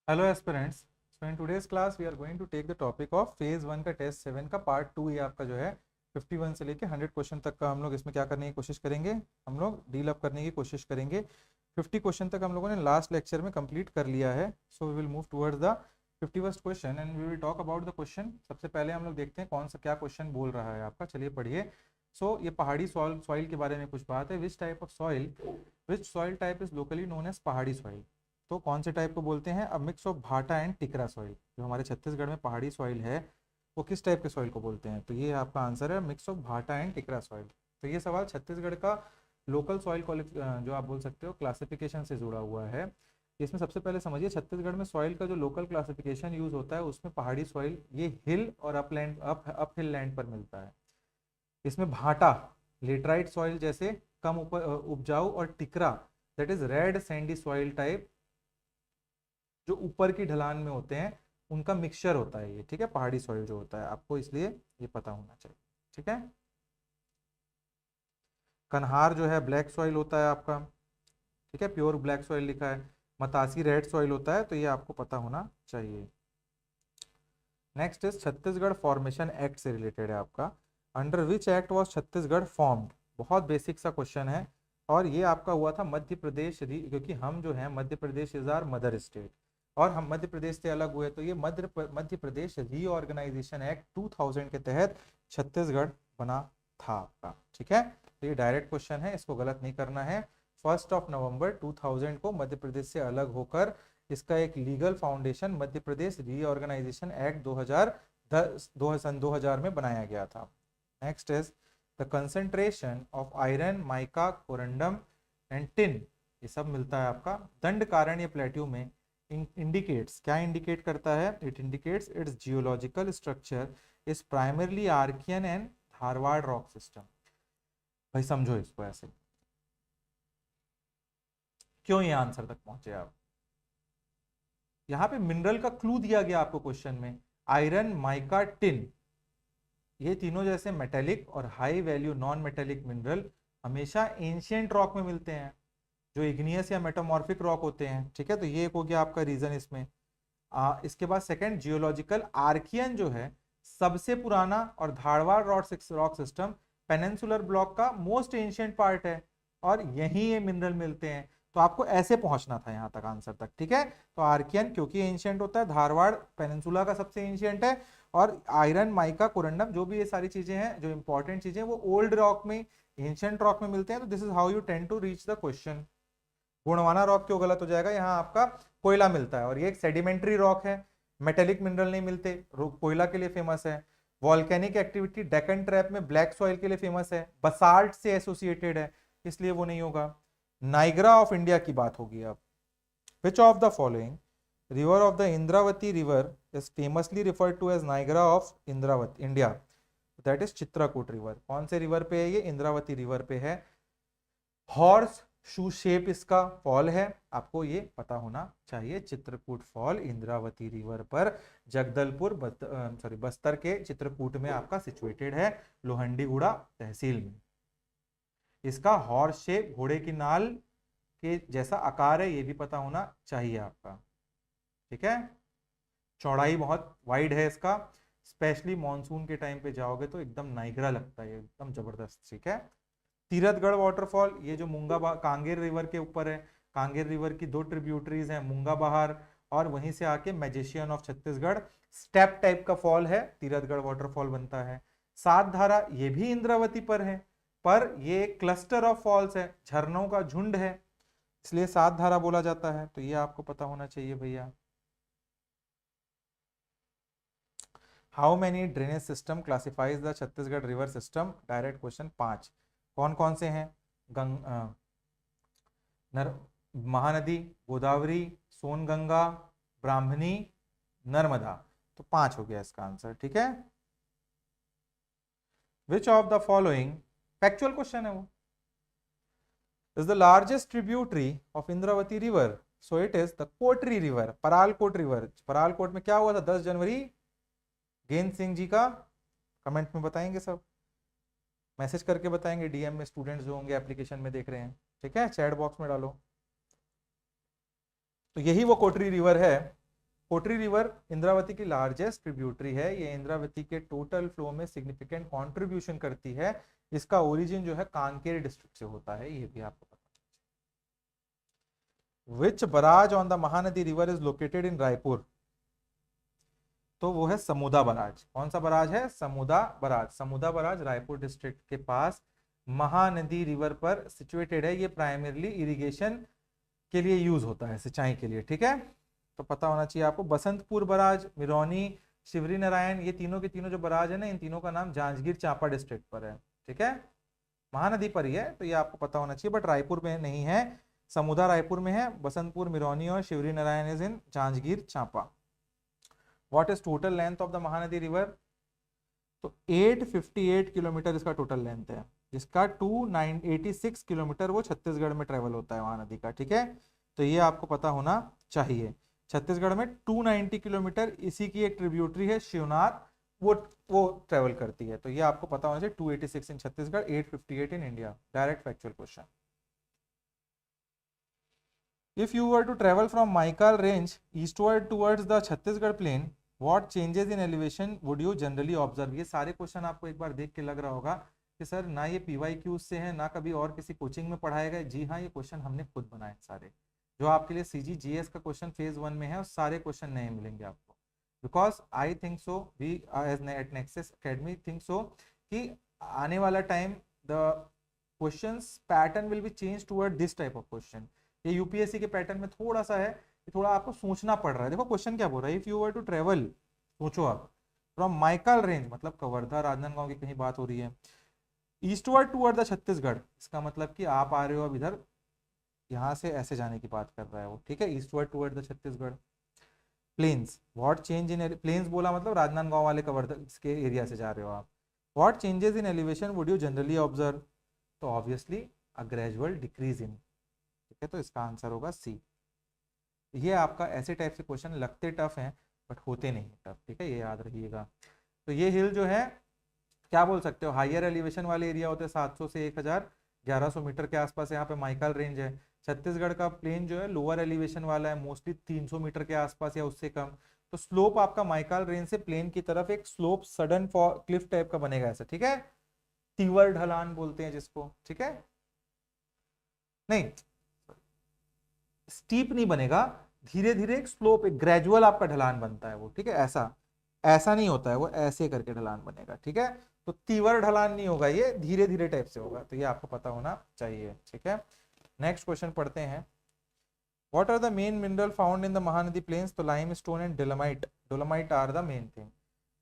Hello aspirants. So in today's class we are going to take the topic of phase one का test seven का part two. ये आपका जो है 51 से लेके 100 क्वेश्चन तक का हम लोग इसमें क्या करने की कोशिश करेंगे, हम लोग डील अप करने की कोशिश करेंगे। 50 क्वेश्चन तक हम लोगों ने लास्ट लेक्चर में कंप्लीट कर लिया है। So we will move towards the 51st question and we will talk about the question. सबसे पहले हम लोग देखते हैं कौन सा क्या क्वेश्चन बोल रहा है आपका। चलिए पढ़िए। ये पहाड़ी सॉइल के बारे में कुछ बात है। Which soil type is locally known as pahadi soil. तो कौन से टाइप को बोलते हैं? अब mix of bhata and tikra soil. जो हमारे छत्तीसगढ़ में पहाड़ी सॉइल है वो किस टाइप के सॉइल को बोलते हैं? तो ये आपका आंसर है mix of bhata and tikra soil. तो ये सवाल छत्तीसगढ़ का लोकल सॉइल जो आप बोल सकते हो क्लासिफिकेशन से जुड़ा हुआ है। इसमें सबसे पहले समझिए छत्तीसगढ़ में सॉइल का जो लोकल क्लासिफिकेशन यूज होता है उसमें पहाड़ी सॉइल ये हिल और अपलैंड अप हिल लैंड पर मिलता है। इसमें भाटा लेटराइट सॉइल जैसे कम उपजाऊ और Tikra that is red Sandy soil type जो ऊपर की ढलान में होते हैं उनका मिक्सचर होता है ये। ठीक है, पहाड़ी सॉइल जो होता है आपको इसलिए ये पता होना चाहिए। ठीक है। कन्हार जो है ब्लैक सॉइल होता है आपका। ठीक है, प्योर ब्लैक सॉइल लिखा है। मतासी रेड सॉइल होता है, तो ये आपको पता होना चाहिए। Next is Chhattisgarh formation act से रिलेटेड है आपका। Under which act was Chhattisgarh formed. बहुत बेसिक सा क्वेश्चन है और ये आपका हुआ था मध्य प्रदेश क्योंकि हम जो है Madhya Pradesh is are mother state और हम मध्य प्रदेश से अलग हुए, तो ये मध्य प्रदेश रीऑर्गेनाइजेशन एक्ट 2000 के तहत छत्तीसगढ़ बना था आपका। ठीक है, तो ये डायरेक्ट क्वेश्चन है, इसको गलत नहीं करना है। 1 नवंबर 2000 को मध्य प्रदेश से अलग होकर इसका एक legal foundation Madhya Pradesh reorganization act 2000 में बनाया गया था। Next is the concentration of iron mica corundum and tin, ये सब मिलता है आपका दंडकारण्य प्लेट्यू में। इंडिकेट्स, क्या इंडिकेट करता है? It indicates its geological structure is primarily Archean and Dharwar rock system. भाई समझो इसको ऐसे, क्यों ये आंसर तक पहुंचे आप? यहाँ पे मिनरल का क्लू दिया गया आपको क्वेश्चन में, आयरन माइका टिन, ये तीनों जैसे मेटेलिक और high value non metallic mineral हमेशा एंशियंट रॉक में मिलते हैं जो इग्नियस या मेटामॉर्फिक रॉक होते हैं। ठीक है, तो ये एक हो गया आपका रीजन इसमें। इसके बाद सेकंड, जियोलॉजिकल आर्कियन जो है सबसे पुराना और Dharwad rock system peninsular block का मोस्ट एंशियंट पार्ट है और यहीं ये मिनरल मिलते हैं। तो आपको ऐसे पहुंचना था यहां तक आंसर तक। ठीक है, तो आर्कियन क्योंकि एंशियंट होता है, धारवाड़ पेनिनसुला का सबसे एंशियंट है, और आयरन माइका कोरंडम जो भी ये सारी चीजें हैं जो इंपॉर्टेंट चीजें वो ओल्ड रॉक में एंशियंट रॉक में मिलते हैं। तो this is how you tend to reach the question. Gondwana rock क्यों गलत हो जाएगा? यहाँ आपका कोयला मिलता है और ये एक सेडिमेंट्री रॉक है, मेटेलिक मिनरल नहीं मिलते। कोयला के लिए फेमस है। वॉल्केनिक एक्टिविटी डेक्कन ट्रैप में ब्लैक सॉइल के लिए फेमस है, बसाल्ट से एसोसिएटेड है, इसलिए वो नहीं होगा। नाइग्रा ऑफ इंडिया की बात होगी अब। Which of the following river of the Indravati river is famously referred to as Niagara of Indravati India? That is Chitrakoot river. कौन से रिवर पे है ये? इंद्रावती रिवर पे है। हॉर्स शू शेप इसका फॉल है, आपको ये पता होना चाहिए। चित्रकूट फॉल इंद्रावती रिवर पर जगदलपुर बस्तर के चित्रकूट में आपका सिचुएटेड है, लोहंडीगुड़ा तहसील में। इसका हॉर्स शेप घोड़े की नाल के जैसा आकार है, ये भी पता होना चाहिए आपका। ठीक है, चौड़ाई बहुत वाइड है इसका, स्पेशली मॉनसून के टाइम पे जाओगे तो एकदम नाइग्रा लगता है, एकदम जबरदस्त। ठीक है, तीरथगढ़ वाटरफॉल ये जो कांगेर रिवर के ऊपर है, कांगेर रिवर की दो ट्रिब्यूटरीज हैं, मूंगा बहार और वहीं से आके magician of Chhattisgarh step type का फॉल है, तीरथगढ़ वाटरफॉल बनता है। सात धारा ये भी इंद्रावती पर ये एक क्लस्टर ऑफ फॉल्स है, झरनों का झुंड है, इसलिए सात धारा बोला जाता है। तो ये आपको पता होना चाहिए भैया। How many drainage system classifies the Chhattisgarh river system? Direct question 5। कौन कौन से हैं? नर महानदी, गोदावरी, सोनगंगा, ब्राह्मणी, नर्मदा। तो 5 हो गया इसका आंसर। ठीक है, विच of the following, factual question है वो, is the largest tributary of Indravati river? So it is the Kotri river, Paralkot river. Paralkot में क्या हुआ था 10 जनवरी? गेंद सिंह जी का, कमेंट में बताएंगे सब, मैसेज करके बताएंगे, डीएम में स्टूडेंट्स जो होंगे एप्लीकेशन में देख रहे हैं। ठीक है, चैट बॉक्स में डालो। तो यही वो कोटरी रिवर है कोटरी रिवर इंद्रावती की लार्जेस्ट ट्रिब्यूटरी है, ये इंद्रावती के टोटल फ्लो में सिग्निफिकेंट कंट्रीब्यूशन करती है। इसका ओरिजिन जो है कांकेर डिस्ट्रिक्ट से होता है, ये भी आपको पता है। Which barrage on the Mahanadi river is located in Raipur? तो वो है समुदा बराज। कौन सा बराज है? Samoda barrage. Samoda barrage Raipur district के पास महानदी रिवर पर सिचुएटेड है। ये प्राइमरली इरिगेशन के लिए यूज होता है, सिंचाई के लिए, ठीक है। तो पता होना चाहिए आपको। बसंतपुर बराज, मिरौनी, शिवरी नारायण, ये तीनों के तीनों जो बराज है ना, इन तीनों का नाम जांजगीर चांपा डिस्ट्रिक्ट पर है, ठीक है। महानदी पर ही है, तो ये आपको पता होना चाहिए, बट रायपुर में नहीं है। समुदा रायपुर में है, बसंतपुर, मिरौनी और Shivri Narayan is in Janjgir Champa. What is total length of the Mahanadi river? तो 858 किलोमीटर इसका टोटल लेंथ है, जिसका 286 किलोमीटर वो छत्तीसगढ़ में ट्रेवल होता है महानदी का, ठीक है। तो ये आपको पता होना चाहिए। छत्तीसगढ़ में 290 किलोमीटर, इसी की एक ट्रिब्यूटरी है शिवनाथ, वो ट्रेवल करती है। तो ये आपको पता होना चाहिए। 286 in Chhattisgarh, 858 in India. Direct factual question. If you were to travel from Maikal range eastward towards the Chhattisgarh plain, what changes in elevation would you generally observe? ये सारे क्वेश्चन आपको एक बार देख के लग रहा होगा कि सर ना ये PYQ से है ना कभी और किसी कोचिंग में पढ़ाए गए। जी हाँ, ये क्वेश्चन हमने खुद बनाए सारे, जो आपके लिए CGGS का क्वेश्चन फेज 1 में है, और सारे क्वेश्चन नए मिलेंगे आपको। Because I think so, we at Nexus Academy think so कि आने वाला time the questions pattern will be change toward this type of question. ये यूपीएससी के पैटर्न में थोड़ा सा है कि थोड़ा आपको सोचना पड़ रहा है। देखो क्वेश्चन क्या बोल रहा है, if you were to travel, सोचो आप, फ्रॉम माइकल रेंज, मतलब कवर्धा राजनांदगांव की कहीं बात हो रही है, ईस्टवर्ड टूवर्ड द छत्तीसगढ़, इसका मतलब कि आप आ रहे हो अब इधर, यहां से ऐसे जाने की बात कर रहा है वो, ठीक है, eastward toward the Chhattisgarh. Plains, what change in plains बोला मतलब राजनांदगांव वाले कवर्धा के एरिया से जा रहे हो आप। What changes in elevation would you generally observe? तो obviously a gradual decrease in, ठीक है। तो इसका आंसर होगा सी। ये आपका ऐसे टाइप से क्वेश्चन लगते टफ हैं बट होते नहीं टफ, ठीक है, ये याद रखिएगा। तो ये हिल जो है क्या बोल सकते हो, हायर एलिवेशन वाले एरिया होते हैं 700 से 1000 1100 मीटर के आसपास, यहाँ पे माइकल रेंज है। छत्तीसगढ़ का प्लेन जो है लोअर एलिवेशन वाला है, मोस्टली 300 मीटर के आसपास या उससे कम। तो स्लोप आपका माइकल रेंज से प्लेन की तरफ एक स्लोप सडन क्लिफ टाइप का बनेगा ऐसा, ठीक है, तीवर ढलान बोलते हैं जिसको, ठीक है। नहीं, स्टीप नहीं बनेगा, धीरे धीरे एक स्लोप, एक ग्रेजुअल आपका ढलान बनता है वो, ठीक है। ऐसा ऐसा नहीं होता है वो, ऐसे करके ढलान बनेगा, ठीक है। तो तीवर ढलान नहीं होगा, ये धीरे धीरे टाइप से होगा। तो ये आपको पता होना चाहिए, ठीक है। नेक्स्ट क्वेश्चन पढ़ते हैं। What are the main mineral found in the Mahanadi plains? तो limestone and dolomite, dolomite are the main thing.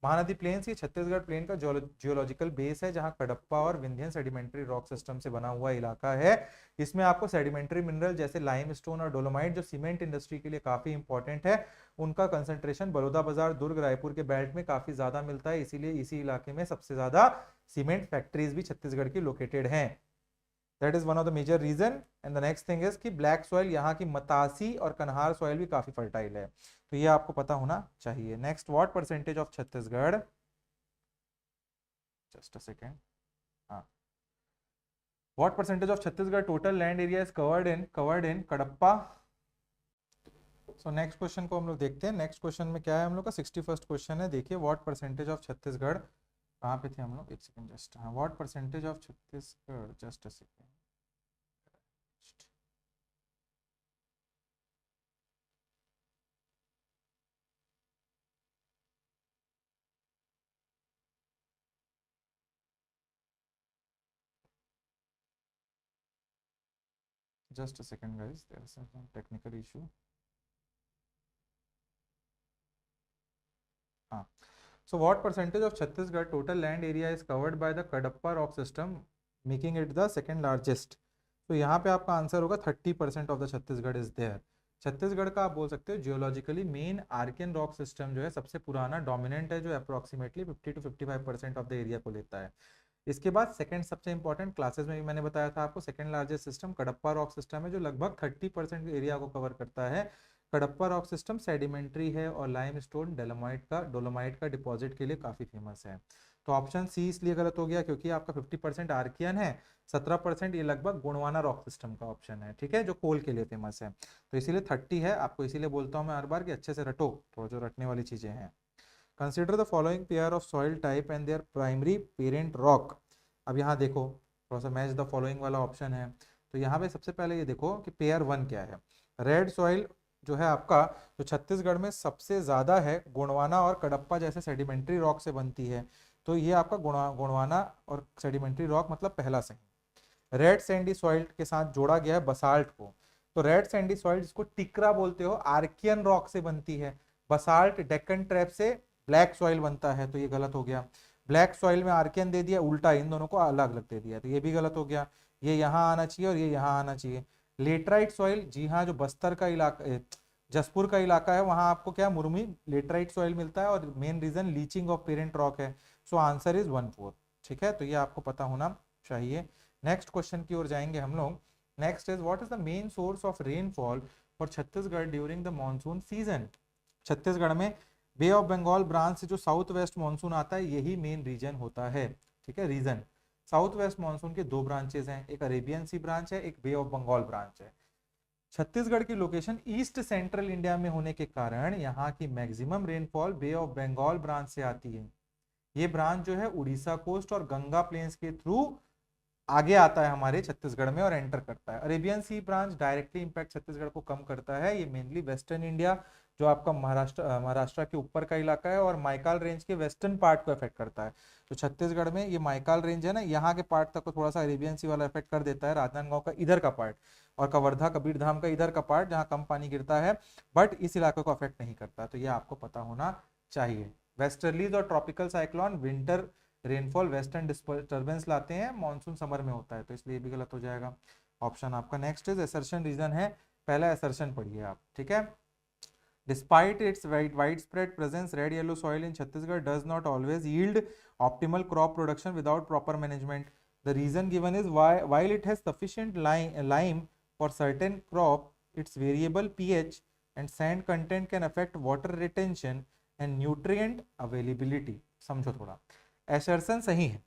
Mahanadi plains ये छत्तीसगढ़ प्लेन का जियोलॉजिकल बेस है, जहां कडप्पा और विंध्यन सेडिमेंट्री रॉक सिस्टम से बना हुआ इलाका है। इसमें आपको सेडिमेंट्री मिनरल जैसे लाइमस्टोन और डोलोमाइट, जो सीमेंट इंडस्ट्री के लिए काफी इंपॉर्टेंट है, उनका कंसंट्रेशन बलौदा बाजार, दुर्ग, रायपुर के बेल्ट में काफी ज्यादा मिलता है। इसीलिए इसी इलाके में सबसे ज्यादा सीमेंट फैक्ट्रीज भी छत्तीसगढ़ की लोकेटेड हैं। That is one of the major region. And the next thing is कि ब्लैक सॉइल, यहाँ की मतासी और कन्हार सॉइल भी काफी फर्टाइल है। तो ये आपको पता होना चाहिए। Next, what percentage of Chhattisgarh, just a second, हाँ, what percentage of Chhattisgarh total land area is covered in Cuddapah? So next question को हम लोग देखते हैं। नेक्स्ट क्वेश्चन में क्या है हम लोग का, 61st क्वेश्चन है। देखिए, व्हाट परसेंटेज ऑफ छत्तीसगढ़, कहाँ पे थे हम लोग, एक सेकेंड जस्ट, हाँ, what percentage of Chhattisgarh, just a second, just a second guys, there is some technical issue. हाँ, so what percentage of Chhattisgarh total land area is covered by the Kadapa rock system, making it the second largest? तो यहाँ पे आपका answer होगा 30% of the Chhattisgarh is there. Chhattisgarh का आप बोल सकते हो geologically main Archean rock system जो है सबसे पुराना डोमिनेंट है, जो approximately 50 to 55% of the area को लेता है। इसके बाद सेकंड सबसे इंपॉर्टेंट, क्लासेस में भी मैंने बताया था आपको, second largest system Kadapa rock system है, जो लगभग 30% एरिया को कवर करता है। कडप्पा रॉक सिस्टम सेडिमेंट्री है और लाइमस्टोन डोलोमाइट का डिपॉजिट के लिए काफी फेमस है। तो ऑप्शन सी इसलिए गलत हो गया क्योंकि आपका 50% आर्कियन है, 17% ये लगभग गोंडवाना रॉक सिस्टम का ऑप्शन है, ठीक है, जो कोल के लिए फेमस है। तो इसीलिए 30 है, आपको इसीलिए बोलता हूँ मैं हर बार कि अच्छे से रटो, थोड़ा जो रटने वाली चीजें हैं। Consider the following pair of soil type and there primary parent rock. अब यहाँ देखो थोड़ा सा मैच द फॉलोइंग वाला ऑप्शन है। तो यहाँ पे सबसे पहले ये देखो कि पेयर 1 क्या है। रेड सॉइल जो है आपका, जो छत्तीसगढ़ में सबसे ज्यादा है, गोंडवाना और कडप्पा जैसे सेडिमेंट्री रॉक से बनती है। तो ये आपका गोंडवाना और सेडिमेंट्री रॉक मतलब पहला सही। रेड सैंडी सॉइल के साथ जोड़ा गया है बसाल्ट को। तो रेड सैंडी सॉइल जिसको टिकरा बोलते हो, आर्कियन रॉक से बनती है। बसाल्ट डेक्कन ट्रैप से ब्लैक सॉइल बनता है, तो ये गलत हो गया। ब्लैक सॉइल में आर्कियन दे दिया, उल्टा इन दोनों को अलग अलग दे दिया, तो ये भी गलत हो गया। ये यहाँ आना चाहिए और ये यहाँ आना चाहिए। लेटराइट सॉइल, जी हाँ, जो बस्तर का इलाका, जसपुर का इलाका है, वहां आपको क्या मुर्मी लेटराइट सॉइल मिलता है और main reason leaching of parent rock है। So answer is 1/4। ठीक है, तो ये आपको पता होना चाहिए। नेक्स्ट क्वेश्चन की ओर जाएंगे हम लोग। Next is what is the main source of rainfall for Chhattisgarh during the monsoon season. Chhattisgarh में बे ऑफ बंगाल ब्रांच से जो साउथ वेस्ट मानसून आता है, यही मेन रीजन होता है। ठीक है, रीजन साउथ वेस्ट मानसून के 2 ब्रांचेस हैं, एक अरेबियन सी ब्रांच है, एक बे ऑफ बंगाल ब्रांच है। छत्तीसगढ़ की लोकेशन ईस्ट सेंट्रल इंडिया में होने के कारण यहाँ की maximum rainfall Bay of Bengal branch से आती है। ये ब्रांच जो है उड़ीसा कोस्ट और गंगा प्लेन्स के थ्रू आगे आता है हमारे छत्तीसगढ़ में और एंटर करता है। अरेबियन सी ब्रांच डायरेक्टली इंपैक्ट छत्तीसगढ़ को कम करता है। ये मेनली वेस्टर्न इंडिया, जो आपका महाराष्ट्र के ऊपर का इलाका है, और माइकाल रेंज के वेस्टर्न पार्ट को अफेक्ट करता है। तो छत्तीसगढ़ में ये माइकाल रेंज है ना, यहाँ के पार्ट तक को थोड़ा सा अरेबियन सी वाला इफेक्ट कर देता है, राजनांदगांव का इधर का पार्ट और कवर्धा कबीरधाम का इधर का पार्ट जहाँ कम पानी गिरता है, बट इस इलाके को अफेक्ट नहीं करता। तो ये आपको पता होना चाहिए। वेस्टर्लीज और tropical cyclone winter rainfall western disturbance लाते हैं, मानसून समर में होता है, तो इसलिए भी गलत हो जाएगा ऑप्शन आपका। नेक्स्ट इज असर्शन रीजन है, पहला असर्शन पढ़िए आप। ठीक है, despite it's widespread presence, red yellow soil in Chhattisgarh does not always yield optimal crop production without proper management. The reason given is while it has sufficient lime for certain crop, its variable pH and sand content can affect water retention and nutrient availability. समझो थोड़ा, assertion सही है,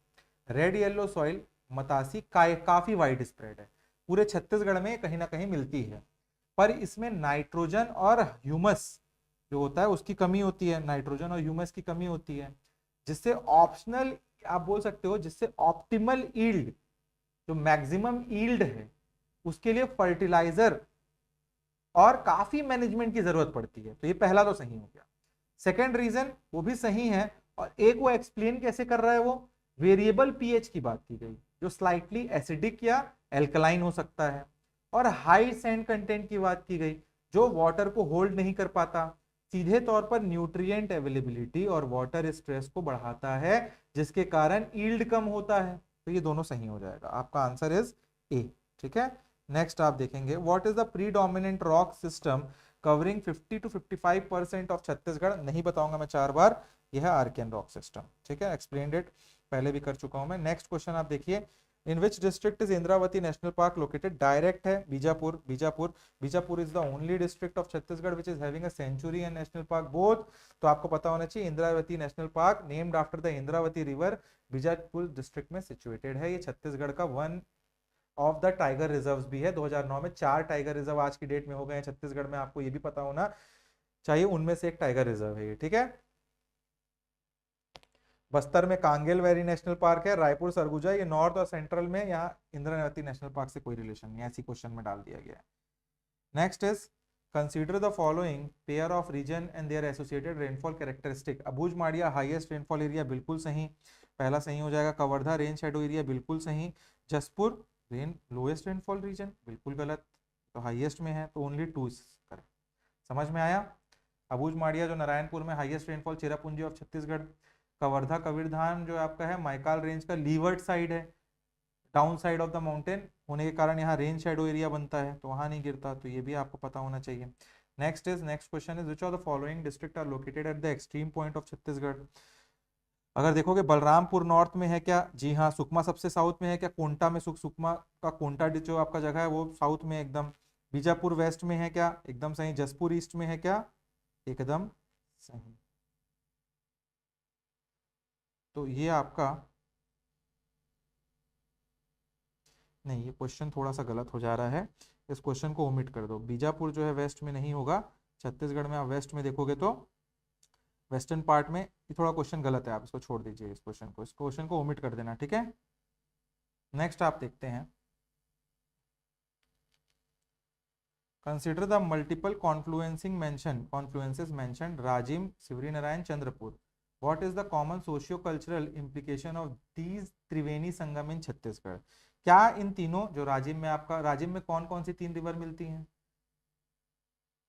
red yellow soil Matasi काफी wide spread है, पूरे छत्तीसगढ़ में कहीं ना कहीं मिलती है, पर इसमें नाइट्रोजन और ह्यूमस जो होता है उसकी कमी होती है, नाइट्रोजन और ह्यूमस की कमी होती है, जिससे ऑप्शनल आप बोल सकते हो, जिससे ऑप्टिमल ईल्ड, जो मैक्सिमम ईल्ड है, उसके लिए फर्टिलाइजर और काफी मैनेजमेंट की जरूरत पड़ती है। तो ये पहला तो सही हो गया। सेकेंड रीजन वो भी सही है, और एक वो एक्सप्लेन कैसे कर रहा है, वो वेरिएबल पीएच की बात की गई, जो स्लाइटली एसिडिक या एल्कलाइन हो सकता है, और हाई सैंड कंटेंट की बात की गई, जो वाटर को होल्ड नहीं कर पाता, सीधे तौर पर न्यूट्रिएंट अवेलेबिलिटी और वाटर स्ट्रेस को बढ़ाता है, जिसके कारण ईल्ड कम होता है। तो ये दोनों सही हो जाएगा, आपका आंसर इज ए। ठीक है, नेक्स्ट आप देखेंगे what is the predominant rock system covering 50 to 55% of Chhattisgarh. नहीं बताऊंगा मैं 4 बार, यह है आर्कियन रॉक सिस्टम। ठीक है, एक्सप्लेन्ड इट पहले भी कर चुका हूं मैं। नेक्स्ट क्वेश्चन आप देखिए, in which district is Indravati national park located. Direct है Bijapur, Bijapur is the only district of Chhattisgarh which is having a sanctuary and national park both. तो आपको पता होना चाहिए, Indravati national park named after the Indravati river, Bijapur district में situated है। ये छत्तीसगढ़ का one of the tiger reserves भी है। 2009 में 4 टाइगर रिजर्व आज की डेट में हो गए हैं छत्तीसगढ़ में, आपको ये भी पता होना चाहिए, उनमें से एक टाइगर रिजर्व है ये। ठीक है, बस्तर में कांगेल वेरी नेशनल पार्क है, रायपुर सरगुजा, ये नॉर्थ और सेंट्रल में, यहाँ इंद्रावती नेशनल पार्क से कोई रिलेशन नहीं है, ऐसी क्वेश्चन में डाल दिया गया है। Next is consider the following pair of region and their associated rainfall characteristic. Abujh Maria highest rainfall area, बिल्कुल सही, पहला सही हो जाएगा। कवर्धा रेन शेडो एरिया, बिल्कुल सही। जसपुर लोएस्ट रेनफॉल रीजन, बिल्कुल गलत, तो हाईएस्ट में है, तो ओनली 2 करेक्ट। समझ में आया। अबूझ माड़िया जो नारायणपुर में highest rainfall, Cherrapunji of Chhattisgarh. Kawardha Kabirdham जो आपका है माइकाल रेंज का लीवर्ड साइड है, down side of the mountain होने के कारण यहाँ रेन शेडो एरिया बनता है, तो वहां नहीं गिरता, तो ये भी आपको पता होना चाहिए। Next question is which of the following district are located at the extreme point of Chhattisgarh. अगर देखोगे बलरामपुर नॉर्थ में है क्या, जी हाँ। सुकमा सबसे साउथ में है क्या, कोंटा में, सुकमा का कोंटा जो आपका जगह है वो साउथ में एकदम। बीजापुर वेस्ट में है क्या? एकदम सही। जसपुर ईस्ट में है क्या? एकदम सही। तो ये आपका, नहीं, ये क्वेश्चन थोड़ा सा गलत हो जा रहा है, इस क्वेश्चन को ओमिट कर दो। बीजापुर जो है वेस्ट में नहीं होगा। छत्तीसगढ़ में आप वेस्ट में देखोगे तो वेस्टर्न पार्ट में, ये थोड़ा क्वेश्चन गलत है, आप इसको छोड़ दीजिए, इस क्वेश्चन को ओमिट कर देना, ठीक है। नेक्स्ट आप देखते हैं, consider the multiple confluences mentioned Rajim, Shivri Narayan, Chandrapur. What is the common socio cultural implication of these Triveni Sangam in Chhattisgarh? क्या इन तीनों, जो राजिम में आपका, राजिम में कौन कौन सी 3 रिवर मिलती हैं?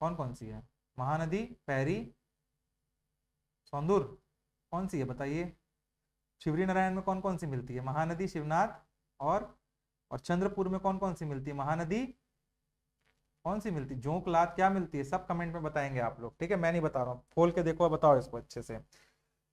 कौन कौन सी है? महानदी, पैरी, सौंदुर, कौन सी है बताइए? शिवरी नारायण में कौन कौन सी मिलती है? महानदी, शिवनाथ, और चंद्रपुर में कौन कौन सी मिलती है? महानदी, कौन सी मिलती? जोंक, लात, क्या मिलती है? सब कमेंट में बताएंगे आप लोग, ठीक है, मैं नहीं बता रहा हूँ, खोल के देखो, बताओ इसको अच्छे से।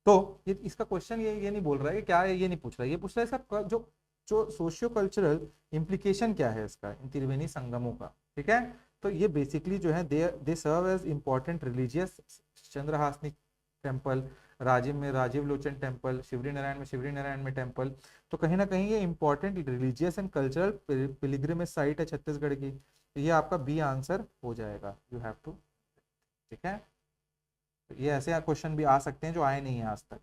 तो ये इसका क्वेश्चन ये नहीं बोल रहा है क्या है, ये नहीं पूछ रहा है, ये पूछ रहा है इसका जो जो सोशियो कल्चरल इम्प्लीकेशन क्या है इसका, इन त्रिवेणी संगमों का, ठीक है। तो ये बेसिकली जो है they serve as important religious, Chandrahasini temple, Rajim में राजीव लोचन टेम्पल, शिवरी नारायण में शिवरी नारायण में टेम्पल। तो कहीं ना कहीं ये important religious and cultural pilgrimage site है छत्तीसगढ़ की। तो ये आपका बी आंसर हो जाएगा, यू हैव टू, ठीक है। तो ये ऐसे क्वेश्चन भी आ सकते हैं जो आए नहीं है आज तक।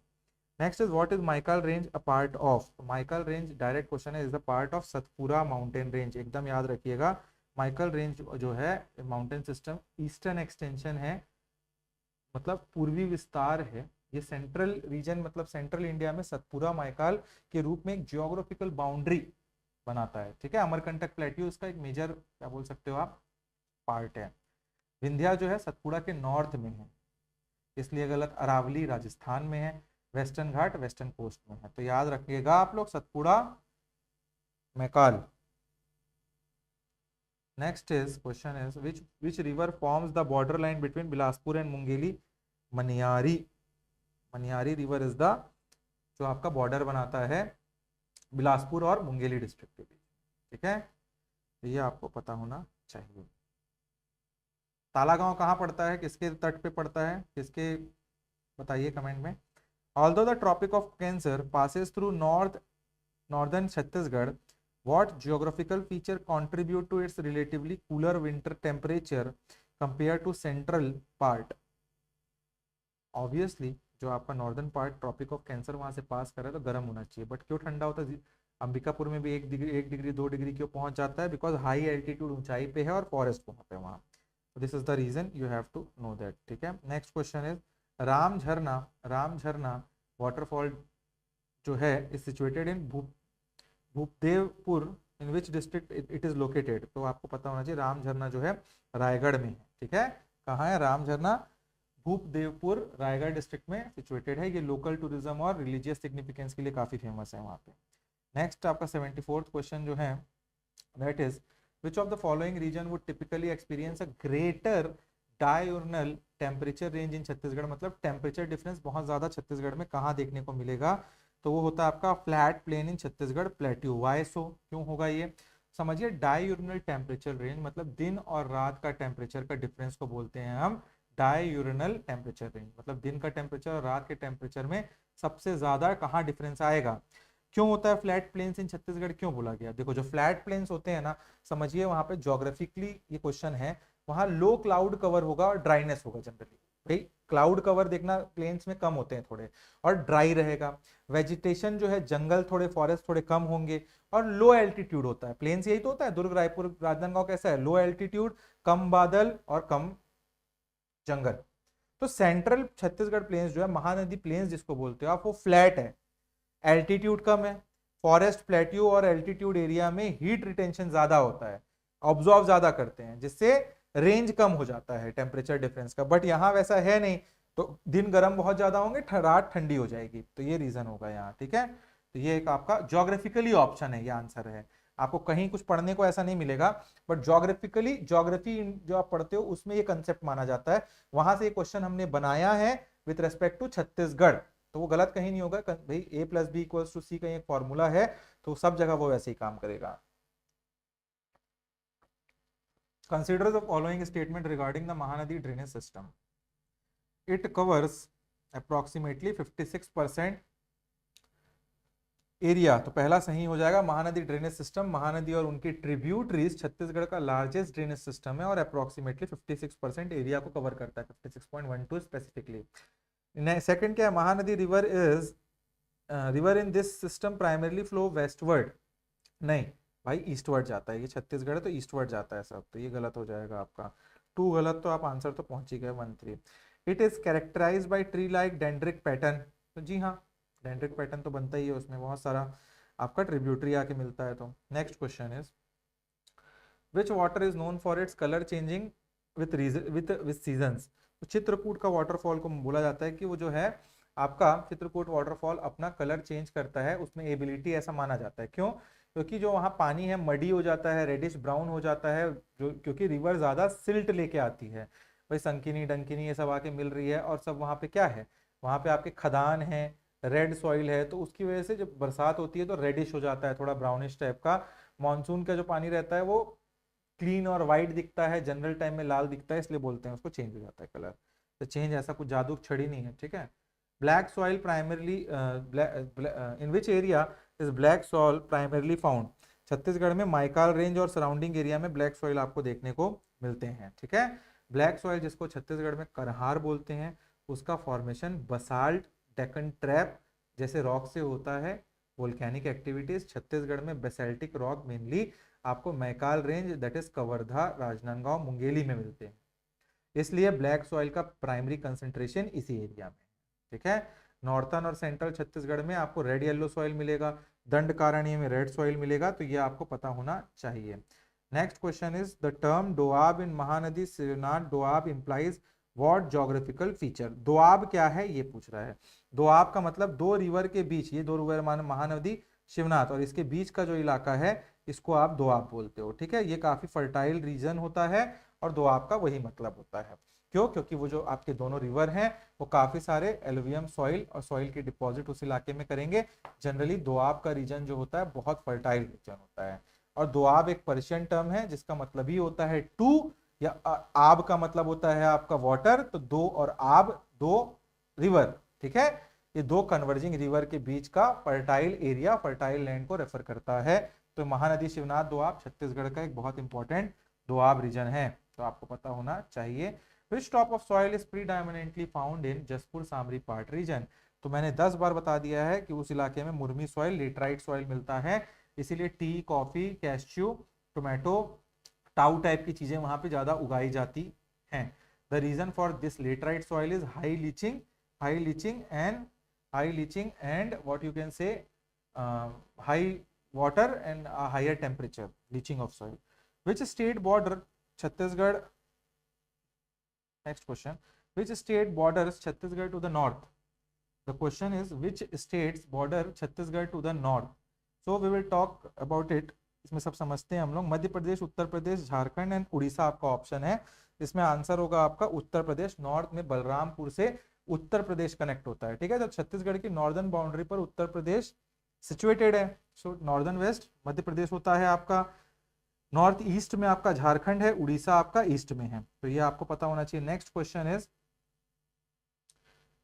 Next is what is Maikal range a part of? Maikal range direct question है, is a part of Satpura mountain range, एकदम याद रखिएगा। माइकल रेंज जो है माउंटेन सिस्टम ईस्टर्न एक्सटेंशन है, मतलब पूर्वी विस्तार है। ये सेंट्रल रीजन, मतलब सेंट्रल इंडिया में सतपुरा माइकाल के रूप में एक जियोग्राफिकल बाउंड्री बनाता है, ठीक है। अमरकंटक प्लेट्यू इसका एक मेजर, क्या बोल सकते हो आप, पार्ट है। विंध्या जो है सतपुड़ा के नॉर्थ में है, इसलिए गलत। अरावली राजस्थान में है। वेस्टर्न घाट वेस्टर्न कोस्ट में है। तो याद रखिएगा आप लोग, Satpura, Maikal. Next is question is which river forms the border line between Bilaspur and Mungeli? Maniyari. Maniyari river is the, जो आपका बॉर्डर बनाता है बिलासपुर और मुंगेली डिस्ट्रिक्ट के बीच, ठीक है। तो ये आपको पता होना चाहिए। तालागांव कहाँ पड़ता है, किसके तट पे पड़ता है, किसके, बताइए कमेंट में। Although the tropic of cancer passes through northern Chhattisgarh, what geographical feature contribute to its relatively cooler winter temperature compared to central part? Obviously जो आपका northern part tropic of cancer वहां से पास कर रहा है तो गर्म होना चाहिए, बट क्यों ठंडा होता है? अंबिकापुर में भी 1 डिग्री 2 डिग्री क्यों पहुंच जाता है? बिकॉज हाई एल्टीट्यूड, ऊंचाई पे है और फॉरेस्ट बहुत है वहाँ। This is the region, you have to know that, ठीक है। नेक्स्ट क्वेश्चन इज राम झरना वाटरफॉल जो है is situated in Bhupdevpur, in which district it is located? तो आपको पता होना चाहिए, राम झरना जो है रायगढ़ में है, ठीक है। कहाँ है राम झरना? भूपदेवपुर, रायगढ़ डिस्ट्रिक्ट में सिचुएटेड है। ये लोकल टूरिज्म और रिलीजियस सिग्निफिकेंस के लिए काफी फेमस है वहाँ पे। नेक्स्ट आपका 74th क्वेश्चन जो है, that is which of the following region would typically experience a greater diurnal temperature range in Chhattisgarh? मतलब टेम्परेचर डिफरेंस बहुत ज्यादा छत्तीसगढ़ में कहाँ देखने को मिलेगा? तो वो होता है आपका फ्लैट प्लेन इन छत्तीसगढ़ प्लेट्यू। वाई सो, क्यों होगा ये? समझिए, डायurnal टेम्परेचर रेंज मतलब दिन और रात का टेम्परेचर का डिफरेंस को बोलते हैं हम डायurnal टेम्परेचर रेंज। मतलब दिन का टेम्परेचर और रात के टेम्परेचर में सबसे ज्यादा कहाँ डिफरेंस आएगा? क्यों होता है फ्लैट प्लेन्स इन छत्तीसगढ़, क्यों बोला गया? देखो, जो फ्लैट प्लेन्स होते हैं ना, समझिए वहां पे ज्योग्राफिकली ये क्वेश्चन है, वहां लो क्लाउड कवर होगा और ड्राइनेस होगा जनरली। भाई क्लाउड कवर देखना प्लेन्स में कम होते हैं थोड़े, और ड्राई रहेगा। वेजिटेशन जो है, जंगल थोड़े, फॉरेस्ट थोड़े कम होंगे, और लो एल्टीट्यूड होता है। प्लेन्स यही तो होता है, दुर्ग, रायपुर, राजनांदगांव कैसा है? लो एल्टीट्यूड, कम बादल और कम जंगल। तो सेंट्रल छत्तीसगढ़ प्लेन्स जो है, महानदी प्लेन्स जिसको बोलते हो आप, वो फ्लैट है, एल्टीट्यूड कम है। फॉरेस्ट, प्लेट्यू और एल्टीट्यूड एरिया में हीट रिटेंशन ज्यादा होता है, ऑब्जॉर्व ज्यादा करते हैं, जिससे रेंज कम हो जाता है टेम्परेचर डिफरेंस का। बट यहाँ वैसा है नहीं, तो दिन गर्म बहुत ज्यादा होंगे, रात ठंडी हो जाएगी। तो ये रीजन होगा यहाँ, ठीक है। तो ये एक आपका ज्योग्राफिकली ऑप्शन है, ये आंसर है। आपको कहीं कुछ पढ़ने को ऐसा नहीं मिलेगा, बट ज्योग्राफिकली, ज्योग्राफी जो आप पढ़ते हो उसमें ये कंसेप्ट माना जाता है, वहां से ये क्वेश्चन हमने बनाया है विथ रेस्पेक्ट टू छत्तीसगढ़। तो वो गलत कहीं नहीं होगा भाई, A+B=C का एक फॉर्मूला है, तो सब जगह वो वैसे ही काम करेगा। Consider the following statement regarding the Mahanadi drainage system. It covers approximately 56% area. तो पहला सही हो जाएगा। महानदी ड्रेनेज सिस्टम, महानदी और उनकी ट्रिब्यूटरीज छत्तीसगढ़ का लार्जेस्ट ड्रेनेज सिस्टम है और अप्रोक्सीमेटली 56% एरिया को कवर करता है, 56.12 स्पेसिफिकली। सेकंड क्या है, Mahanadi river in this system primarily flow westward. नहीं भाई, ईस्टवर्ड जाता है। ये छत्तीसगढ़ है तो ईस्टवर्ड जाता है सब, तो ये गलत हो जाएगा आपका। 2 गलत, तो आप आंसर तो पहुंच ही गए 1-3। It is characterize by tree like dendritic pattern. तो जी हाँ, डेंड्रिक पैटर्न तो बनता ही है, उसमें बहुत सारा आपका ट्रिब्यूटरी आके मिलता है। तो next question is which water is known for its colour changing with seasons. तो चित्रकूट का वाटरफॉल को बोला जाता है कि वो जो है आपका चित्रकूट वाटरफॉल अपना कलर चेंज करता है, उसमें एबिलिटी ऐसा माना जाता है। क्यों? क्योंकि जो वहाँ पानी है मडी हो जाता है, रेडिश ब्राउन हो जाता है, जो क्योंकि रिवर ज्यादा सिल्ट लेके आती है। भाई संकिनी डंकिनी ये सब आके मिल रही है और सब वहाँ पे क्या है, वहाँ पे आपके खदान है, रेड सॉइल है, तो उसकी वजह से जब बरसात होती है तो रेडिश हो जाता है, थोड़ा ब्राउनिश टाइप का। मॉनसून का जो पानी रहता है वो क्लीन और वाइट दिखता है, जनरल टाइम में लाल दिखता है, इसलिए बोलते हैं उसको चेंज हो जाता है कलर। तो चेंज ऐसा कुछ जादू छड़ी नहीं है, ठीक है। Black soil primarily in which area is black soil primarily found. Chhattisgarh में माइकाल रेंज और सराउंडिंग एरिया में ब्लैक सॉइल आपको देखने को मिलते हैं, ठीक है। ब्लैक सॉइल जिसको छत्तीसगढ़ में करहार बोलते हैं, उसका फॉर्मेशन बसाल्ट, डेक्कन ट्रैप जैसे रॉक से होता है। वोल्केनिक एक्टिविटीज छत्तीसगढ़ में बेसाल्टिक रॉक मेनली आपको Maikal range that is Kawardha, Rajnandgaon, Mungeli में मिलते हैं। इसलिए ब्लैक सॉइल का प्राइमरी कंसंट्रेशन इसी एरिया में, ठीक है। नॉर्थर्न और सेंट्रल छत्तीसगढ़ में आपको रेड येलो सॉइल मिलेगा, दंडकारण्य में रेड सॉइल मिलेगा, तो ये आपको पता होना चाहिए। Next question is the term Doab in Mahanadi Shivnath Doab implies what geographical feature. Doab क्या है ये पूछ रहा है। दोआब का मतलब दो रिवर के बीच, ये दो रिवर महानदी शिवनाथ और इसके बीच का जो इलाका है इसको आप दोआब बोलते हो, ठीक है। ये काफी फर्टाइल रीजन होता है और दोआब का वही मतलब होता है। क्यों? क्योंकि वो जो आपके दोनों रिवर हैं वो काफी सारे एलुवियम सॉइल और सॉइल की डिपॉजिट उस इलाके में करेंगे। जनरली दोआब का रीजन जो होता है बहुत फर्टाइल रीजन होता है। और दोआब एक पर्शियन टर्म है जिसका मतलब ही होता है टू, या आब का मतलब होता है आपका वाटर, तो दो और आब दो रिवर, ठीक है। ये दो कन्वर्जिंग रिवर के बीच का फर्टाइल एरिया, फर्टाइल लैंड को रेफर करता है। तो महानदी शिवनाथ दोआब छत्तीसगढ़ का एक बहुत इंपॉर्टेंट दोआब रीजन है, तो आपको पता होना चाहिए। Which top of soil is predominantly found in Jashpur Samri part region. तो मैंने 10 बार बता दिया है कि उस इलाके में मुर्मी सॉइल, लेटराइट सॉइल मिलता है, इसीलिए टी, कॉफी, कैश्यू, टोमेटो, टाउ टाइप की चीजें वहां पे ज्यादा उगाई जाती हैं। The reason for this laterite soil is high leaching and what you can say high water and higher temperature, leaching of soil. Which state border Chhattisgarh, next question, which state borders Chhattisgarh to the north? The question is which states border Chhattisgarh to the north? So we will talk about it. इसमें सब समझते हैं हम लोग। Madhya Pradesh, Uttar Pradesh, Jharkhand and Orissa आपका option है। इसमें answer होगा आपका उत्तर प्रदेश। नॉर्थ में बलरामपुर से उत्तर प्रदेश कनेक्ट होता है, ठीक है। तो छत्तीसगढ़ की नॉर्दर्न बाउंड्री पर उत्तर प्रदेश सिचुएटेड है। सो नॉर्दर्न वेस्ट मध्य प्रदेश होता है आपका, नॉर्थ ईस्ट में आपका झारखंड है, उड़ीसा आपका ईस्ट में है, तो ये आपको पता होना चाहिए। Next question is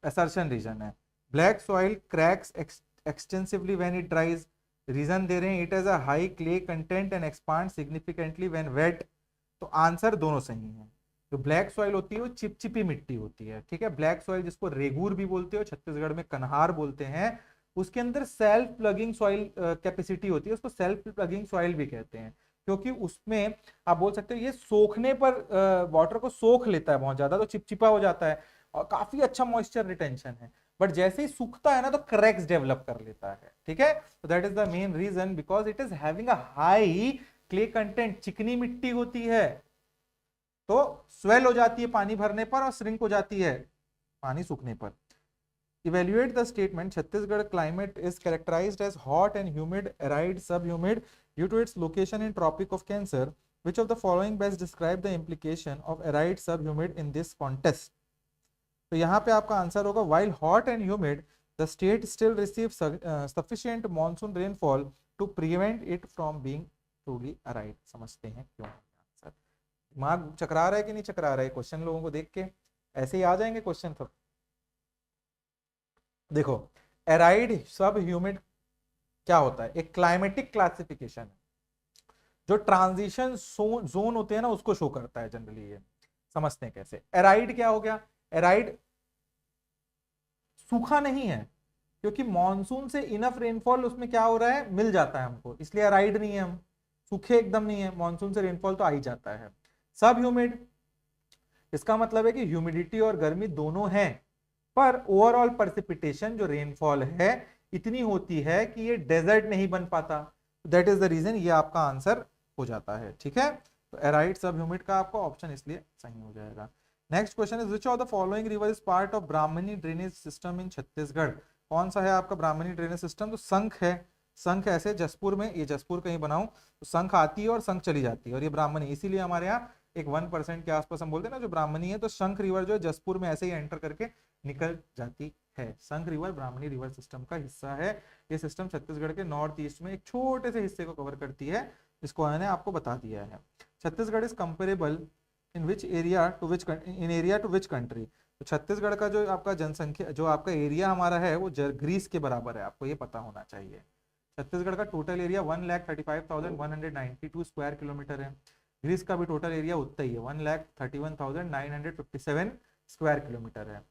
assertion reason है। Black soil cracks extensively when it dries. Reason दे रहे हैं it has a high clay content and expand significantly when wet. तो आंसर दोनों सही है। जो ब्लैक सॉइल होती है वो चिपचिपी मिट्टी होती है, ठीक है। ब्लैक सॉइल जिसको रेगूर भी बोलते हो, छत्तीसगढ़ में कन्हार बोलते हैं, उसके अंदर सेल्फ प्लगिंग सॉइल कैपेसिटी होती है, उसको सेल्फ प्लगिंग सॉइल भी कहते हैं, क्योंकि उसमें आप बोल सकते हो ये सोखने पर वाटर को सोख लेता है बहुत ज्यादा, तो चिपचिपा हो जाता है और काफी अच्छा मॉइस्चर रिटेंशन है। बट जैसे ही सूखता है ना तो क्रैक्स डेवलप कर लेता है, ठीक है। तो that is the main reason, because it is having a high clay content. चिकनी मिट्टी होती है तो स्वेल हो जाती है पानी भरने पर और श्रिंक हो जाती है पानी सूखने पर। Evaluate the statement Chhattisgarh climate is characterized as hot and humid, arid, subhumid due to its location in Tropic of Cancer. Which of the following best describe the implication of arid subhumid in this context? तो यहाँ पे आपका answer होगा while hot and humid, the state still receives sufficient monsoon rainfall to prevent it from being truly arid. समझते हैं क्यों answer. दिमाग चकरा रहा है कि नहीं चकरा रहा है क्वेश्चन लोगों को देख के? ऐसे ही आ जाएंगे क्वेश्चन सब। देखो, एराइड सब ह्यूमिड क्या होता है? एक क्लाइमेटिक क्लासिफिकेशन है जो ट्रांजिशन जोन होते हैं ना उसको शो करता है जनरली। ये समझते हैं कैसे। एराइड क्या हो गया? एराइड सूखा नहीं है, क्योंकि मॉनसून से इनफ रेनफॉल उसमें क्या हो रहा है, मिल जाता है हमको, इसलिए एराइड नहीं है, हम सूखे एकदम नहीं है, मॉनसून से रेनफॉल तो आ ही जाता है। सब ह्यूमिड, इसका मतलब है कि ह्यूमिडिटी और गर्मी दोनों हैं, पर ओवरऑल प्रेसिपिटेशन जो रेनफॉल है इतनी होती है कि ये डेजर्ट नहीं बन पाता। दैट इज द रीजन, ये आपका आंसर हो जाता है। ठीक है, तो एराइड सब ह्यूमिड का आपका ऑप्शन इसलिए सही हो जाएगा। Next question is which of the following river is part of Brahmani drainage system in Chhattisgarh? कौन सा है आपका ब्राह्मणी ड्रेनेज सिस्टम? तो संख है। संख ऐसे जसपुर में, ये जसपुर कहीं बनाऊं तो संख आती है और संख चली जाती है, और ये ब्राह्मणी, इसीलिए हमारे यहाँ एक 1% के आसपास हम बोलते हैं ना जो ब्राह्मणी है, तो शंख रिवर जो है जसपुर में ऐसे ही एंटर करके निकल जाती है। शंख रिवर ब्राह्मणी रिवर सिस्टम का हिस्सा है। ये सिस्टम छत्तीसगढ़ के नॉर्थ ईस्ट में एक छोटे से हिस्से को कवर करती है, जिसको मैंने आपको बता दिया है। Chhattisgarh is comparable in which area to which in area to which country? तो छत्तीसगढ़ का जो आपका जनसंख्या, जो आपका एरिया हमारा है वो ग्रीस के बराबर है, आपको ये पता होना चाहिए। छत्तीसगढ़ का टोटल एरिया 1,35,192 स्क्वायर किलोमीटर है। ग्रीस का भी टोटल एरिया उतना ही है, 1,31,957 स्क्वायर किलोमीटर है।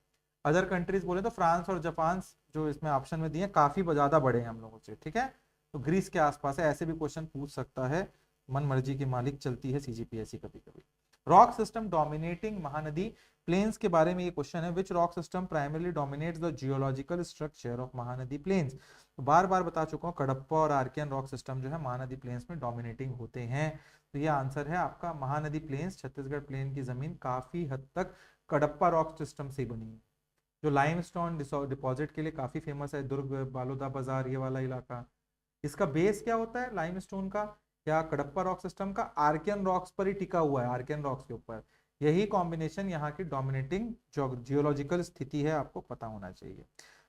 अदर कंट्रीज बोले तो फ्रांस और जापान जो इसमें ऑप्शन में दिए काफी ज्यादा बड़े हैं हम लोगों से। ठीक है, तो ग्रीस के आसपास है, ऐसे भी क्वेश्चन पूछ सकता है, मन मर्जी की मालिक चलती है सीजीपीएससी कभी कभी। Rock system dominating Mahanadi plains के बारे में ये क्वेश्चन है। Which rock system primarily dominates the geological structure of Mahanadi plains? तो बार बार बता चुका हूँ, कडप्पा और आर्कियन रॉक सिस्टम जो है महानदी प्लेन्स में डोमिनेटिंग होते हैं। तो ये आंसर है आपका महानदी प्लेन्स। छत्तीसगढ़ प्लेन की जमीन काफी हद तक कडप्पा रॉक सिस्टम से बनी है, जो लाइमस्टोन डिपॉजिट के लिए काफी फेमस है। दुर्ग, बालोदा बाजार, ये वाला इलाका, इसका बेस क्या होता है लाइमस्टोन का, क्या कडप्पा रॉक सिस्टम का? आर्कियन रॉक्स पर ही टिका हुआ है, आर्कियन रॉक्स के ऊपर। यही कॉम्बिनेशन यहाँ की डोमिनेटिंग जियोलॉजिकल स्थिति है, आपको पता होना चाहिए।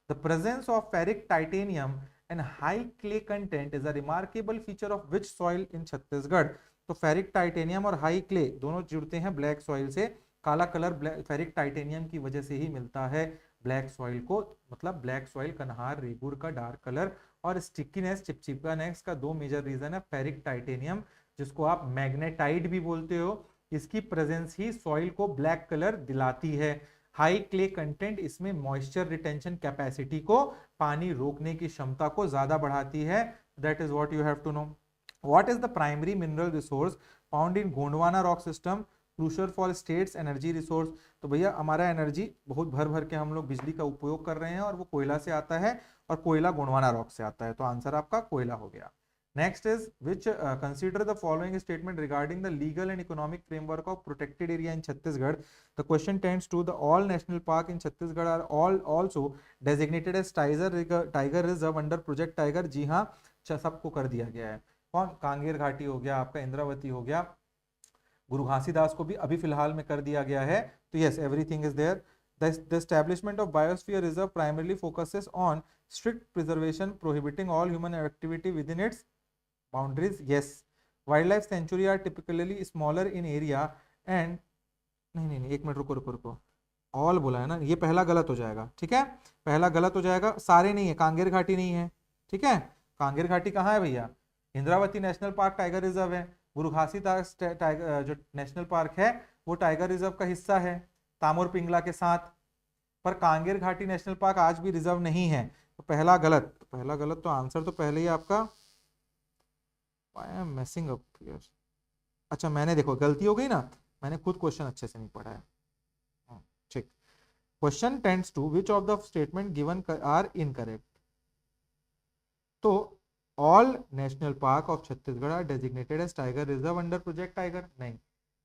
The presence of ferric titanium and high clay content is a remarkable feature of which soil in Chhattisgarh? तो फेरिक टाइटेनियम और हाई क्ले दोनों जुड़ते हैं ब्लैक सॉइल से। काला कलर फेरिक टाइटेनियम की वजह से ही मिलता है ब्लैक सॉइल को, मतलब ब्लैक सॉइल कन्हार रेगुर का डार्क कलर, और स्टिकीनेस चिपचिपानेस का दो मेजर रीजन है फेरिक टाइटेनियम, जिसको आप मैग्नेटाइट भी बोलते हो। इसकी प्रेजेंस ही सॉइल को ब्लैक कलर दिलाती है। हाई क्ले कंटेंट इसमें मॉइस्चर रिटेंशन कैपेसिटी को, पानी रोकने की क्षमता को ज्यादा बढ़ाती है। That is what you have to know. What is the primary mineral resource found in Gondwana rock system crucial for states energy resource? तो भैया हमारा एनर्जी बहुत भर भर के हम लोग बिजली का उपयोग कर रहे हैं, और वो कोयला से आता है, और कोयला गोंडवाना रॉक से आता है, तो आंसर आपका कोयला हो गया। Next is which consider the following statement regarding the legal and economic framework of protected area in Chhattisgarh? The question tends to the all national park in Chhattisgarh are all also designated as tiger reserve under project tiger. जी हाँ, सबको कर दिया गया है। कौन? कांगेर घाटी हो गया, आपका इंद्रावती हो गया, गुरु घासीदास को भी अभी फिलहाल में कर दिया गया है। तो yes, everything is there. The establishment of biosphere reserve primarily focuses on strict preservation, prohibiting all human activity within its boundaries. Yes, wildlife sanctuary are typically smaller in area and नहीं, एक मिनट, रुको रुको रुको, all बोला है ना, ये पहला गलत हो जाएगा। ठीक है, पहला गलत हो जाएगा, सारे नहीं है, कांगेर घाटी नहीं है। ठीक है, कांगेर घाटी कहाँ है भैया? Indravati national park tiger reserve है। गुरु घासीदास जो नेशनल पार्क है वो टाइगर रिजर्व का हिस्सा है तामोर पिंगला के साथ, पर कांगेर घाटी नेशनल पार्क आज भी रिजर्व नहीं है। तो पहला गलत, पहला गलत, तो आंसर तो पहले ही आपका मैसिंग अप। अच्छा, मैंने देखो गलती हो गई ना, मैंने खुद क्वेश्चन अच्छे से नहीं पढ़ा है। ठीक, question tends to which of the statement given are incorrect? तो all national park of Chhattisgarh are designated as tiger reserve under project tiger, नहीं,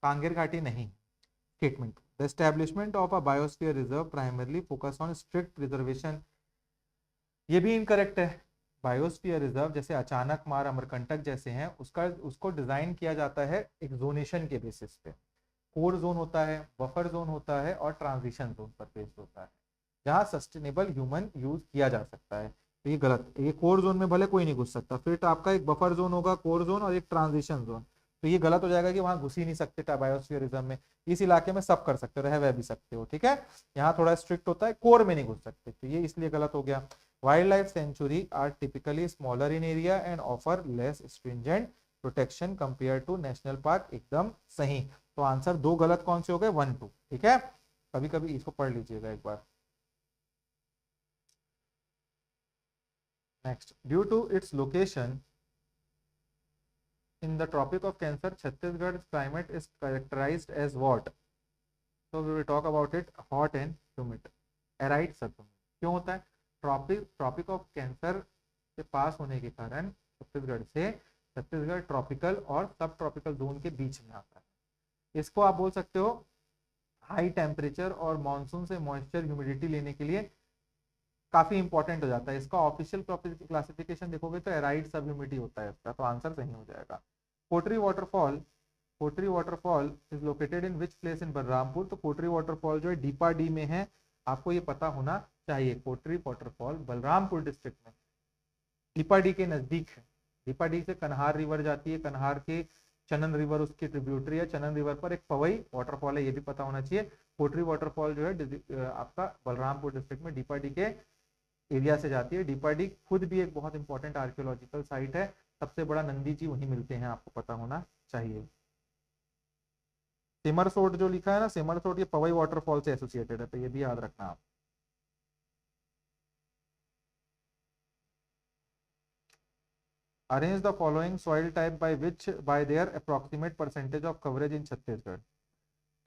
कांगेर घाटी नहीं। Statement the establishment of a biosphere reserve primarily focus on strict preservation, ये भी incorrect है। Biosphere reserve जैसे अचानक मार, अमरकंटक जैसे हैं, उसको डिजाइन किया जाता है एक जोनेशन के बेसिस पे। कोर जोन होता है, बफर जोन होता है, और ट्रांजिशन जोन पर बेस्ड होता है, जहाँ सस्टेनेबल ह्यूमन यूज किया जा सकता है। तो ये गलत, ये कोर जोन में भले कोई नहीं घुस सकता, फिर तो आपका एक बफर जोन होगा, कोर जोन, और एक ट्रांजिशन जोन। तो ये गलत हो जाएगा कि वहां घुस ही नहीं सकते बायोस्फीयरिज्म में, इस इलाके में सब कर सकते हो, रह वह भी सकते हो, ठीक है। यहाँ थोड़ा स्ट्रिक्ट होता है, कोर में नहीं घुस सकते, तो ये इसलिए गलत हो गया। Wildlife sanctuary are typically smaller in area and offer less stringent protection compare to national park, एकदम सही। तो आंसर दो गलत कौन से हो गए, 1 2, ठीक है। कभी कभी इसको पढ़ लीजिएगा एक बार। Next, due to its location in the Tropic of Cancer, Chhattisgarh's climate is characterized as what? So we will talk about it, hot and humid, arid subhumid। क्यों होता है? ट्रॉपिक ऑफ कैंसर के पास होने के कारण छत्तीसगढ़ ट्रॉपिकल और सब tropical zone के बीच में आता है। इसको आप बोल सकते हो हाई टेम्परेचर और मानसून से मॉइस्चर ह्यूमिडिटी लेने के लिए काफी इंपॉर्टेंट हो जाता है। इसका ऑफिशियल क्लासिफिकेशन देखोगे तो एराइड सब ह्यूमिडिटी होता है इसका, तो आंसर सही हो जाएगा। Kotri waterfall is located in which place in Balrampur. तो कोटरी वाटरफॉल जो है डीपाडी में है, आपको ये पता होना चाहिए। कोटरी वाटरफॉल बलरामपुर डिस्ट्रिक्ट में डीपाडी के नजदीक है। डीपाडी से कन्हार रिवर जाती है, कन्हार के चनन रिवर उसकी ट्रिब्यूटरी है, चनन रिवर पर एक पवई वाटरफॉल है, ये भी पता होना चाहिए। कोटरी वाटरफॉल जो है आपका बलरामपुर डिस्ट्रिक्ट में डीपाडी के एरिया से जाती है। डीपाडी खुद भी एक बहुत इंपॉर्टेंट आर्कियोलॉजिकल साइट है, सबसे बड़ा नंदी जी वहीं मिलते हैं, आपको पता होना चाहिए। सिमरसोट जो लिखा है ना, सिमरसोट ये पवई वाटरफॉल से एसोसिएटेड है, तो ये भी याद रखना आप। Arrange the following soil type bye there approximate percentage of coverage इन छत्तीसगढ़।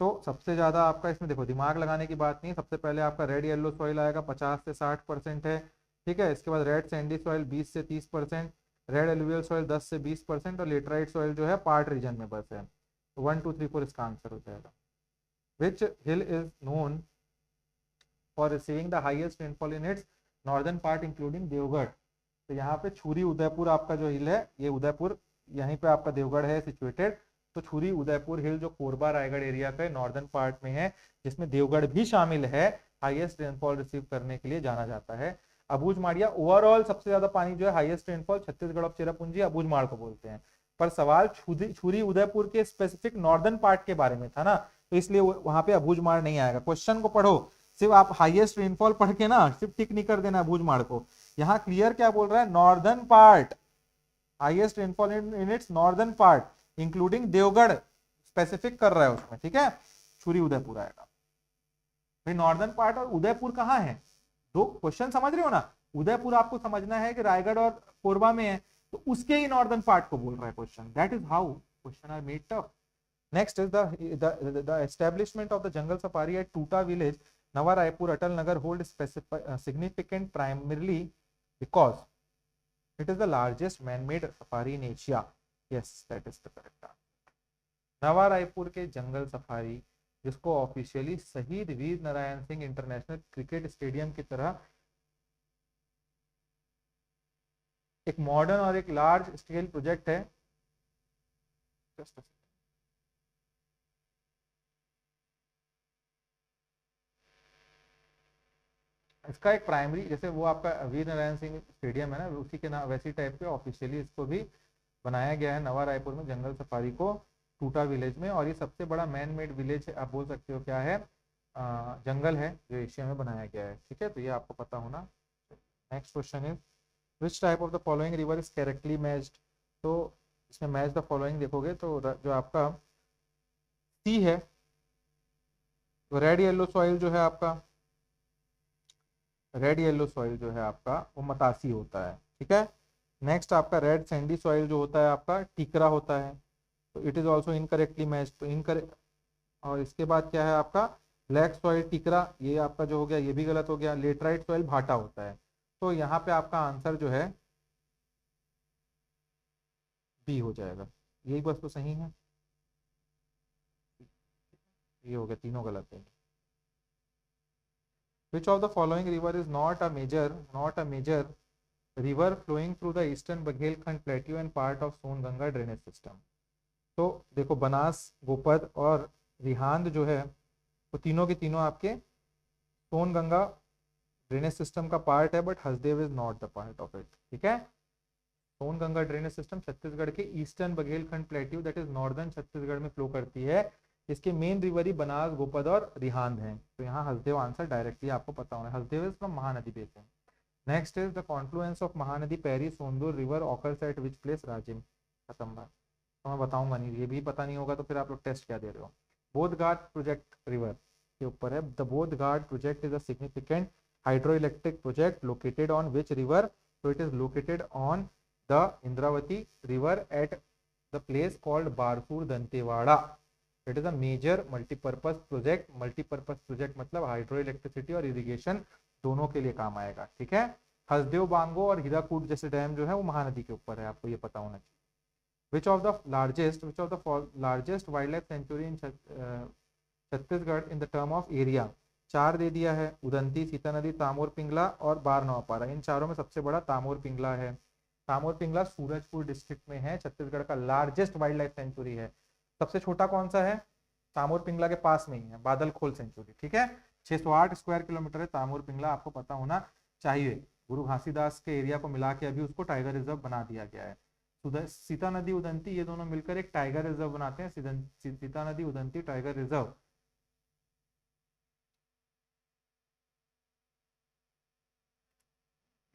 तो सबसे ज्यादा आपका इसमें देखो दिमाग लगाने की बात नहीं है, सबसे पहले आपका रेड येलो सॉइल आएगा 50 से 60% है, ठीक है। इसके बाद रेड सैंडी सॉइल 20 से 30%, रेड एलुवियल सॉइल 10 से 20% और लेटराइट सॉइल जो है पार्ट रीजन में बस है। 1 2 3 4 इसका आंसर हो जाएगा। Which hill is known for receiving the highest rainfall in its northern part including Deogarh. तो यहाँ पे छुरी उदयपुर आपका जो हिल है, ये उदयपुर यहीं पे आपका देवगढ़ है सिचुएटेड। तो छुरी उदयपुर हिल जो कोरबा रायगढ़ एरिया का नॉर्दर्न पार्ट में है, जिसमें देवगढ़ भी शामिल है, हाईएस्ट रेनफॉल रिसीव करने के लिए जाना जाता है। अबूझ माड़िया ओवरऑल सबसे ज्यादा पानी जो है हाईएस्ट रेनफॉल छत्तीसगढ़ और चेरापूंजी अबूझ माड़ को बोलते हैं, पर सवाल छुरी उदयपुर के स्पेसिफिक नॉर्दर्न पार्ट के बारे में था ना, तो इसलिए वहां पे अबूझ माड़ नहीं आएगा। क्वेश्चन को पढ़ो, सिर्फ आप हाईएस्ट रेनफॉल पढ़ के ना सिर्फ टिक नहीं कर देना अबूझ माड़ को। यहाँ क्लियर क्या बोल रहा है, northern part, highest rainfall in its northern part including Deogarh specific कर रहा है उसमें, ठीक है। छुरी उदयपुर आएगा भाई। नॉर्दर्न पार्ट और उदयपुर कहाँ है, दो क्वेश्चन समझ रहे हो ना। उदयपुर आपको समझना है कि रायगढ़ और कोरबा में है, तो उसके ही नॉर्दर्न पार्ट को बोल रहा है question. That is how question are made tough. Next is the establishment of the jungle safari at Tuta village Nava Raipur Atal Nagar hold significant primarily because it is the largest man-made safari in Asia. Yes, that is the correct answer. नवा रायपुर के जंगल safari, जिसको officially Shaheed Veer Narayan Singh international cricket stadium की तरह एक modern और एक large scale project है। इसका एक प्राइमरी, जैसे वो आपका वीर नारायण सिंह स्टेडियम है ना, उसी के नाम वैसी टाइप के ऑफिशियली इसको भी बनाया गया है नवा रायपुर में जंगल सफारी को, टूटा विलेज में। और ये सबसे बड़ा मैन मेड विलेज आप बोल सकते हो क्या है, जंगल है जो एशिया में बनाया गया है, ठीक है। तो ये आपको पता होना। Next question is which type of the following river is correctly matched. तो इसमें मैच द फॉलोइंग देखोगे तो जो आपका सी है, तो रेड येलो सॉइल जो है आपका, रेड येलो सॉइल जो है आपका वो मतासी होता है, ठीक है। नेक्स्ट आपका रेड सैंडी सॉइल जो होता है आपका टिकरा होता है, तो it is also incorrectly match, तो इनकरेक्ट। और इसके बाद क्या है आपका ब्लैक सॉइल टिकरा, ये आपका जो हो गया ये भी गलत हो गया। लेटराइट सॉइल भाटा होता है, तो यहाँ पे आपका आंसर जो है बी हो जाएगा। यही बस तो सही है, ये हो गया, तीनों गलत है। Which of the following river is not a major river flowing through the eastern Baghelkhand plateau and part of Son-Ganga drainage system। तो देखो बनास, गोपद और रिहांद जो है वो तीनों के तीनों आपके सोन-गंगा ड्रेनेज सिस्टम का पार्ट है, but Hasdeo is not the part of it, ठीक है। सोन गंगा ड्रेनेज सिस्टम छत्तीसगढ़ के eastern Baghelkhand plateau that is northern Chhattisgarh में फ्लो करती है। इसके मेन रिवर ही बनास, गोपद और रिहांद हैं। तो यहाँ हसदेव आंसर डायरेक्टली आपको पता होना है। Hasdeo is from Mahanadi basin. Next is the confluence of Mahanadi Pairi Sondur river occurs at which place? Rajim. खत्म बात। तो मैं बताऊंगा नहीं, ये भी पता नहीं होगा तो फिर आप लोग टेस्ट क्या दे रहे हो। बोध घाट प्रोजेक्ट रिवर के ऊपर है। The Bodh Ghat project is a significant hydroelectric project located on which river? So it is located on the Indravati river at the place called Barsur Dantewada. It is a major multi-purpose project. Multi-purpose project मतलब hydroelectricity और irrigation दोनों के लिए काम आएगा। ठीक है। हसदेव बांगो और हीराकूद जैसे डैम जो है वो महानदी के ऊपर है, आपको ये पता होना चाहिए। Which of the largest wildlife sanctuary in Chhattisgarh in the term of area? चार दे दिया है, उदंती, सीता नदी, तामोर पिंगला और बार नौपारा। इन चारों में सबसे बड़ा तामोर पिंगला है। तामोर पिंगला सूरजपुर डिस्ट्रिक्ट में है, छत्तीसगढ़ का लार्जेस्ट वाइल्ड लाइफ सेंचुरी है। सबसे छोटा कौन सा है? तामोर पिंगला के पास में ही है, बादलखोल सेंचुरी। ठीक है। 608 स्क्वायर किलोमीटर है तामोर पिंगला, आपको पता होना चाहिए। गुरु घासीदास के एरिया को मिला के अभी उसको टाइगर रिजर्व बना दिया गया है। सीता नदी, उदंती ये दोनों मिलकर एक टाइगर रिजर्व बनाते हैं, सीता नदी उदंती टाइगर रिजर्व।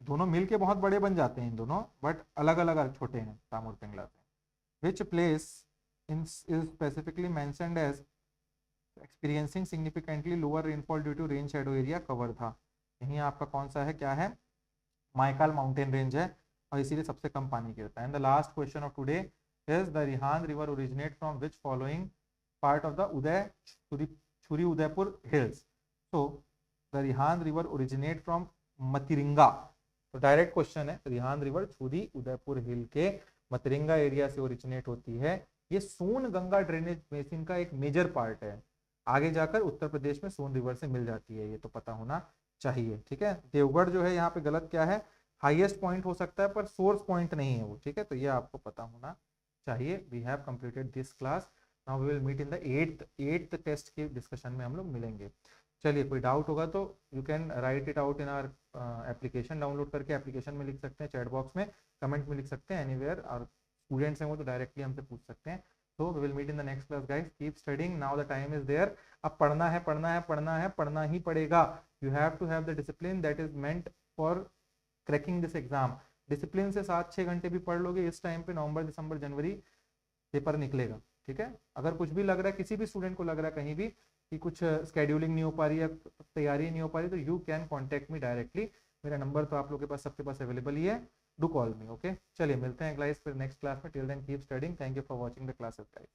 दोनों मिलके बहुत बड़े बन जाते हैं इन दोनों, बट अलग अलग छोटे हैं तामोर पिंगला से। Which place in is specifically mentioned as experiencing significantly lower rainfall due to rain shadow area cover था? यही आपका कौन सा है, क्या है? माइकाल माउंटेन रेंज है और इसीलिए सबसे कम पानी गिरता है। And the last question of today is the Rihand river originate from which following part of the Uday Chhuri Udaipur hills? So the Rihand river originate from Matiringa. तो डायरेक्ट क्वेश्चन है, रिहांद रिवर छुरी उदयपुर हिल के मतिरिंगा एरिया से ओरिजिनेट होती है। ये सोन गंगा ड्रेनेज बेसिन का एक मेजर पार्ट है। आगे जाकर उत्तर प्रदेश में सोन रिवर से मिल जाती है, ये तो पता होना चाहिए। ठीक है। देवगढ़ जो है यहाँ पे गलत क्या है? हाईएस्ट पॉइंट हो सकता है पर सोर्स पॉइंट नहीं है वो। ठीक है, तो ये आपको पता होना चाहिए। We have completed this class. Now we will meet in the eighth test के डिस्कशन में हम लोग मिलेंगे। चलिए, कोई डाउट होगा तो you can write it out in our application. Download करके एप्लीकेशन में लिख सकते हैं, चैट बॉक्स में, कमेंट में लिख सकते हैं, एनीवेयर। और स्टूडेंट्स हैं वो तो डायरेक्टली हमसे पूछ सकते हैं। तो we will meet in the next class guys. Keep studying, now the time is there. अब पढ़ना है, पढ़ना है, पढ़ना है, पढ़ना ही पड़ेगा। You have to have the discipline that is meant for cracking this exam. Discipline से 7-6 घंटे भी पढ़ लोगे इस टाइम पे, नवंबर दिसंबर जनवरी पेपर निकलेगा। ठीक है। अगर कुछ भी लग रहा है, किसी भी स्टूडेंट को लग रहा है कहीं भी कि कुछ स्केड्यूलिंग नहीं हो पा रही है, तैयारी नहीं हो पा रही, तो you can contact me directly. मेरा नंबर तो आप लोगों के पास, सबके पास अवेलेबल ही है। Do call me. ओके, चलिए मिलते हैं गाइस फिर नेक्स्ट क्लास में। Till then keep studying. Thank you for watching the classes guys.